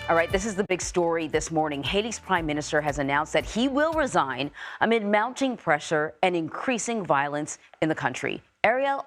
All right, this is the big story this morning. Haiti's prime minister has announced that he will resign amid mounting pressure and increasing violence in the country. Ariel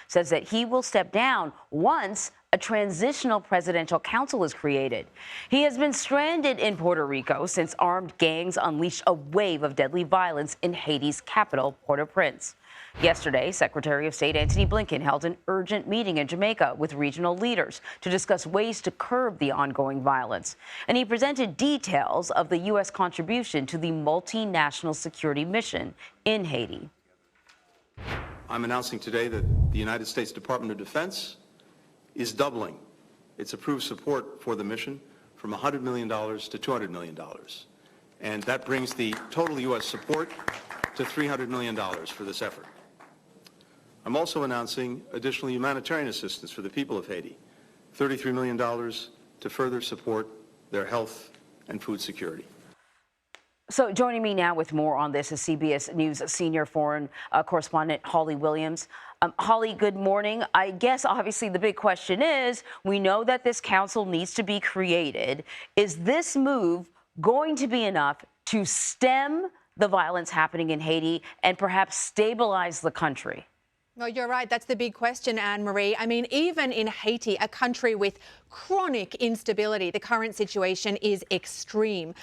says that he will step down once a transitional presidential council is created. He has been stranded in Puerto Rico since armed gangs unleashed a wave of deadly violence in Haiti's capital, Port-au-Prince. Yesterday, Secretary of State Antony Blinken held an urgent meeting in Jamaica with regional leaders to discuss ways to curb the ongoing violence. And he presented details of the U.S. contribution to the multinational security mission in Haiti. I'm announcing today that the United States Department of Defense is doubling its approved support for the mission from $100 million to $200 million. And that brings the total U.S. support to $300 million for this effort. I'm also announcing additional humanitarian assistance for the people of Haiti, $33 million to further support their health and food security. So joining me now with more on this is CBS News senior foreign correspondent Holly Williams. Holly, good morning. I guess obviously the big question is, we know that this council needs to be created. Is this move going to be enough to stem the violence happening in Haiti and perhaps stabilize the country? Well, you're right. That's the big question, Anne-Marie. I mean, even in Haiti, a country with chronic instability, the current situation is extreme.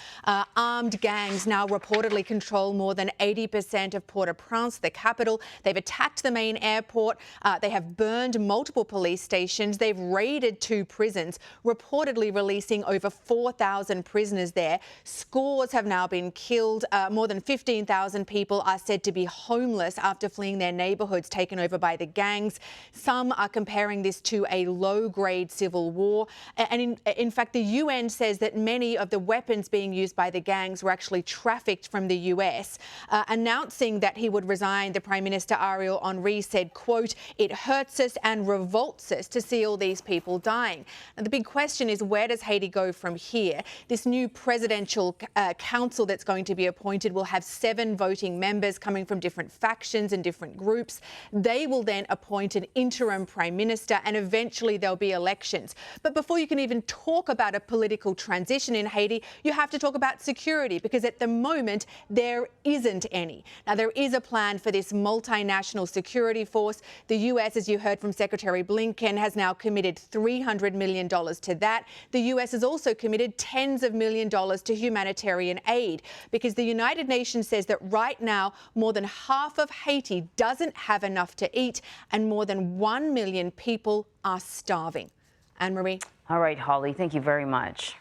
Armed gangs now reportedly control more than 80% of Port-au-Prince, the capital. They've attacked the main airport. They have burned multiple police stations. They've raided 2 prisons, reportedly releasing over 4,000 prisoners there. Scores have now been killed. More than 15,000 people are said to be homeless after fleeing their neighbourhoods taken over by the gangs. Some are comparing this to a low-grade civil war. And in fact, the UN says that many of the weapons being used by the gangs were actually trafficked from the US. Announcing that he would resign, the Prime Minister Ariel said, quote, "It hurts us and revolts us to see all these people dying." And the big question is, where does Haiti go from here? This new presidential council that's going to be appointed will have 7 voting members coming from different factions and different groups. They will then appoint an interim prime minister and eventually there'll be elections. But before you can even talk about a political transition in Haiti, you have to talk about security, because at the moment there isn't any. Now, there is a plan for this multinational security force. The US, as you heard from Secretary Blinken, has now committed $300 million to that. The US has also committed tens of millions of dollars to humanitarian aid, because the United Nations says that right now more than half of Haiti doesn't have enough to eat and more than 1 million people are starving. Anne-Marie. All right, Holly, thank you very much.